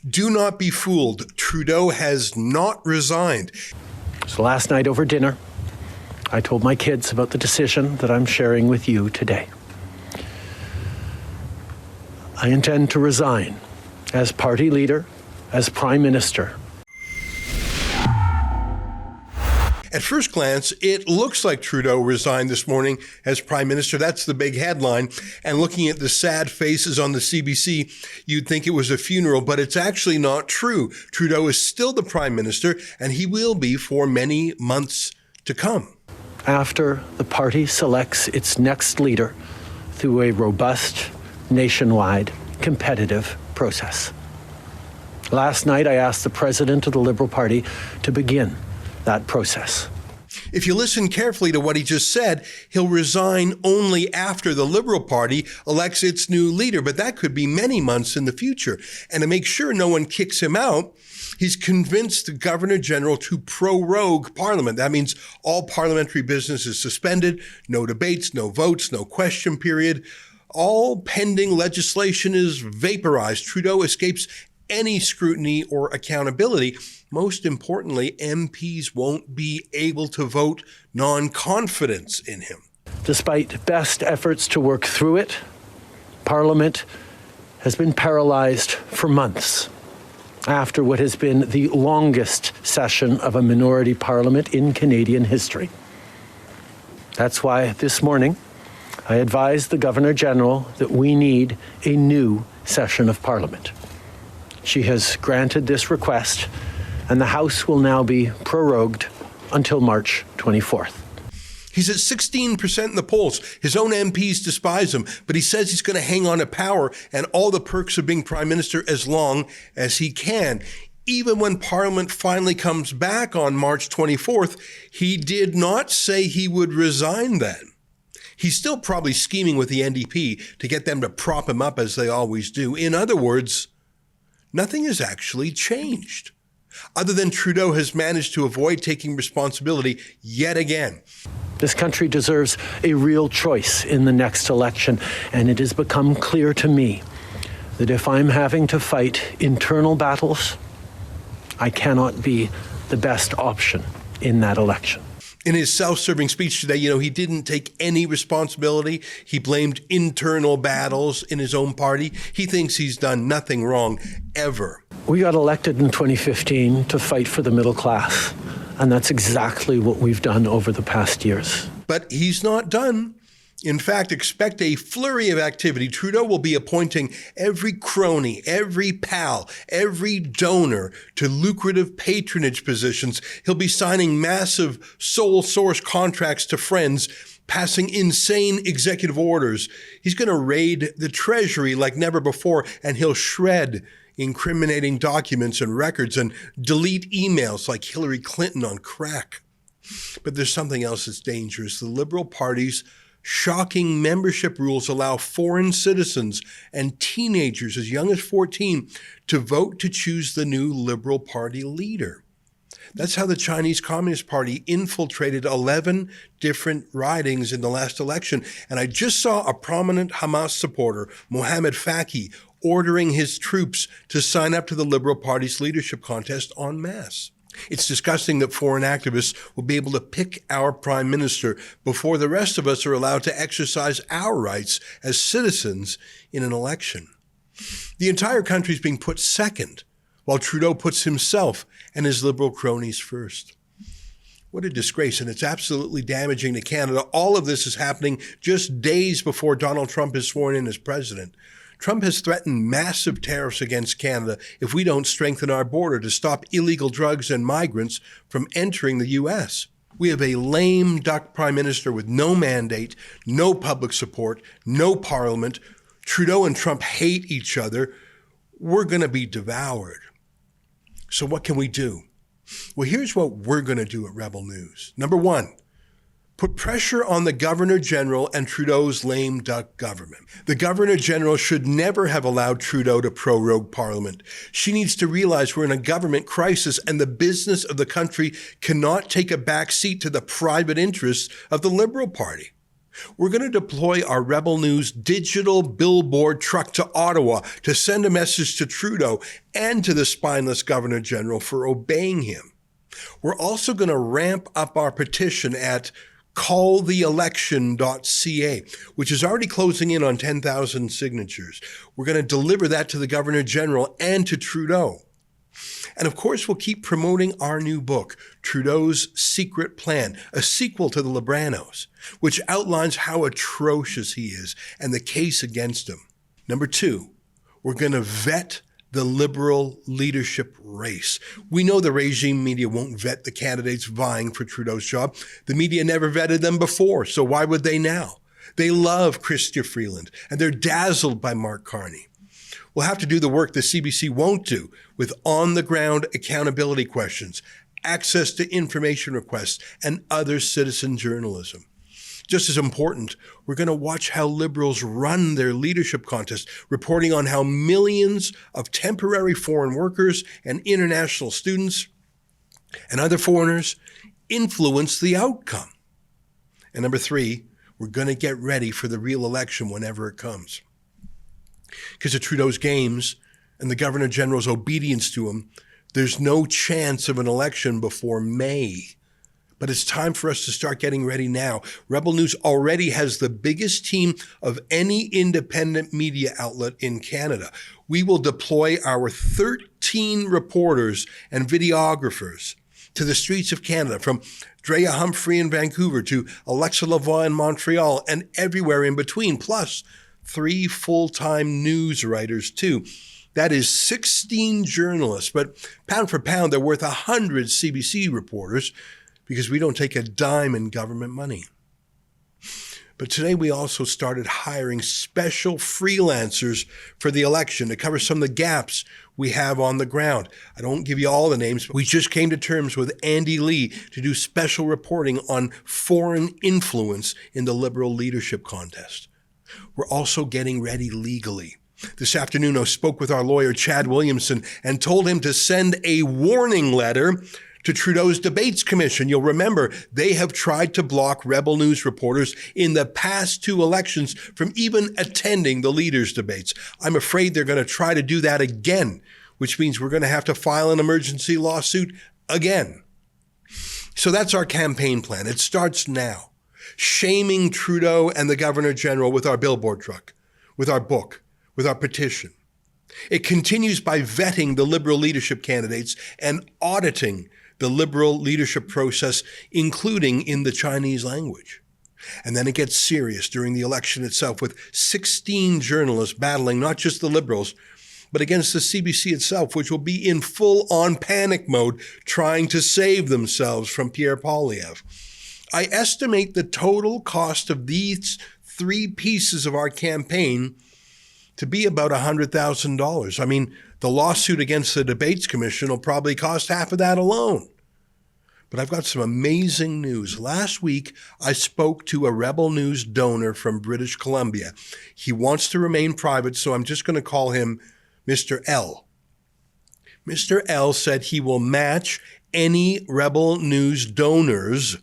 Do not be fooled. Trudeau has not resigned. So last night over dinner, I told my kids about the decision that I'm sharing with you today. I intend to resign as party leader, as Prime Minister. At first glance, it looks like Trudeau resigned this morning as Prime Minister. That's the big headline. And looking at the sad faces on the CBC, you'd think it was a funeral, but it's actually not true. Trudeau is still the Prime Minister, and he will be for many months to come. After the party selects its next leader through a robust, nationwide, competitive process. Last night, I asked the President of the Liberal Party to begin that process. If you listen carefully to what he just said, he'll resign only after the Liberal Party elects its new leader, but that could be many months in the future. And to make sure no one kicks him out, he's convinced the Governor General to prorogue Parliament. That means all parliamentary business is suspended, no debates, no votes, no question period. All pending legislation is vaporized. Trudeau escapes any scrutiny or accountability. Most importantly, MPs won't be able to vote non-confidence in him. Despite best efforts to work through it, Parliament has been paralyzed for months after what has been the longest session of a minority parliament in Canadian history. That's why this morning I advised the Governor General that we need a new session of Parliament. She has granted this request, and the House will now be prorogued until March 24th. He's at 16% in the polls. His own MPs despise him, but he says he's going to hang on to power and all the perks of being Prime Minister as long as he can. Even when Parliament finally comes back on March 24th, he did not say he would resign then. He's still probably scheming with the NDP to get them to prop him up as they always do. In other words, nothing has actually changed, other than Trudeau has managed to avoid taking responsibility yet again. This country deserves a real choice in the next election, and it has become clear to me that if I'm having to fight internal battles, I cannot be the best option in that election. In his self-serving speech today, he didn't take any responsibility. He blamed internal battles in his own party. He thinks he's done nothing wrong, ever. We got elected in 2015 to fight for the middle class, and that's exactly what we've done over the past years. But he's not done. In fact, expect a flurry of activity. Trudeau will be appointing every crony, every pal, every donor to lucrative patronage positions. He'll be signing massive sole source contracts to friends, passing insane executive orders. He's going to raid the Treasury like never before, and he'll shred incriminating documents and records and delete emails like Hillary Clinton on crack. But there's something else that's dangerous. The Liberal Party's shocking membership rules allow foreign citizens and teenagers as young as 14 to vote to choose the new Liberal Party leader. That's how the Chinese Communist Party infiltrated 11 different ridings in the last election. And I just saw a prominent Hamas supporter, Mohammed Faki, ordering his troops to sign up to the Liberal Party's leadership contest en masse. It's disgusting that foreign activists will be able to pick our Prime Minister before the rest of us are allowed to exercise our rights as citizens in an election. The entire country is being put second, while Trudeau puts himself and his Liberal cronies first. What a disgrace, and it's absolutely damaging to Canada. All of this is happening just days before Donald Trump is sworn in as president. Trump has threatened massive tariffs against Canada if we don't strengthen our border to stop illegal drugs and migrants from entering the U.S. We have a lame duck Prime Minister with no mandate, no public support, no parliament. Trudeau and Trump hate each other. We're going to be devoured. So what can we do? Well, here's what we're going to do at Rebel News. Number one, put pressure on the Governor General and Trudeau's lame duck government. The Governor General should never have allowed Trudeau to prorogue Parliament. She needs to realize we're in a government crisis and the business of the country cannot take a back seat to the private interests of the Liberal Party. We're going to deploy our Rebel News digital billboard truck to Ottawa to send a message to Trudeau and to the spineless Governor General for obeying him. We're also going to ramp up our petition at calltheelection.ca, which is already closing in on 10,000 signatures. We're going to deliver that to the Governor General and to Trudeau. And of course, we'll keep promoting our new book, Trudeau's Secret Plan, a sequel to The Libranos, which outlines how atrocious he is and the case against him. Number 2, we're going to vet the Liberal leadership race. We know the regime media won't vet the candidates vying for Trudeau's job. The media never vetted them before, so why would they now? They love Chrystia Freeland, and they're dazzled by Mark Carney. We'll have to do the work the CBC won't do with on-the-ground accountability questions, access to information requests, and other citizen journalism. Just as important, we're going to watch how Liberals run their leadership contest, reporting on how millions of temporary foreign workers and international students and other foreigners influence the outcome. And number 3, we're going to get ready for the real election whenever it comes. Because of Trudeau's games and the Governor General's obedience to him, there's no chance of an election before May. But it's time for us to start getting ready now. Rebel News already has the biggest team of any independent media outlet in Canada. We will deploy our 13 reporters and videographers to the streets of Canada, from Drea Humphrey in Vancouver to Alexa Lavoie in Montreal and everywhere in between, plus 3 full-time news writers too. That is 16 journalists, but pound for pound, they're worth 100 CBC reporters because we don't take a dime in government money. But today we also started hiring special freelancers for the election to cover some of the gaps we have on the ground. I don't give you all the names, but we just came to terms with Andy Lee to do special reporting on foreign influence in the Liberal leadership contest. We're also getting ready legally. This afternoon, I spoke with our lawyer, Chad Williamson, and told him to send a warning letter to Trudeau's Debates Commission. You'll remember they have tried to block Rebel News reporters in the past 2 elections from even attending the leaders' debates. I'm afraid they're going to try to do that again, which means we're going to have to file an emergency lawsuit again. So that's our campaign plan. It starts now. Shaming Trudeau and the Governor General with our billboard truck, with our book, with our petition. It continues by vetting the Liberal leadership candidates and auditing the Liberal leadership process, including in the Chinese language. And then it gets serious during the election itself, with 16 journalists battling not just the Liberals, but against the CBC itself, which will be in full-on panic mode, trying to save themselves from Pierre Poilievre. I estimate the total cost of these 3 pieces of our campaign to be about $100,000. I mean, the lawsuit against the Debates Commission will probably cost half of that alone. But I've got some amazing news. Last week, I spoke to a Rebel News donor from British Columbia. He wants to remain private, so I'm just going to call him Mr. L. Mr. L said he will match any Rebel News donors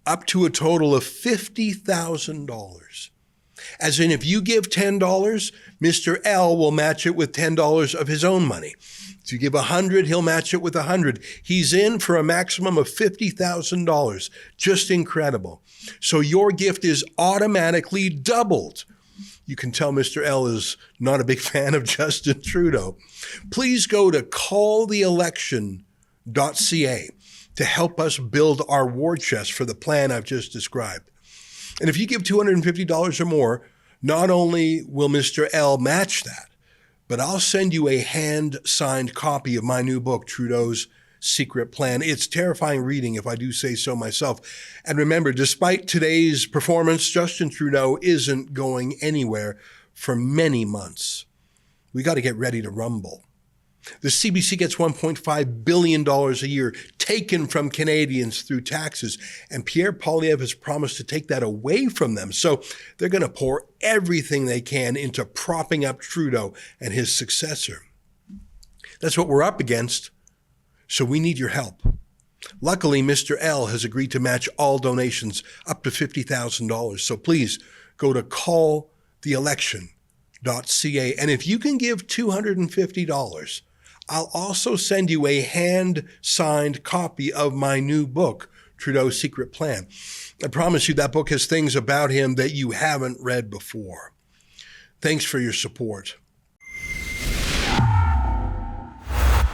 up to a total of $50,000. As in, if you give $10, Mr. L will match it with $10 of his own money. If you give 100, he'll match it with 100. He's in for a maximum of $50,000. Just incredible. So your gift is automatically doubled. You can tell Mr. L is not a big fan of Justin Trudeau. Please go to calltheelection.ca to help us build our war chest for the plan I've just described. And if you give $250 or more, not only will Mr. L match that, but I'll send you a hand-signed copy of my new book, Trudeau's Secret Plan. It's terrifying reading, if I do say so myself. And remember, despite today's performance, Justin Trudeau isn't going anywhere for many months. We got to get ready to rumble. The CBC gets $1.5 billion a year taken from Canadians through taxes, and Pierre Poilievre has promised to take that away from them. So they're going to pour everything they can into propping up Trudeau and his successor. That's what we're up against, so we need your help. Luckily, Mr. L has agreed to match all donations up to $50,000. So please go to calltheelection.ca. And if you can give $250, I'll also send you a hand-signed copy of my new book, Trudeau's Secret Plan. I promise you that book has things about him that you haven't read before. Thanks for your support.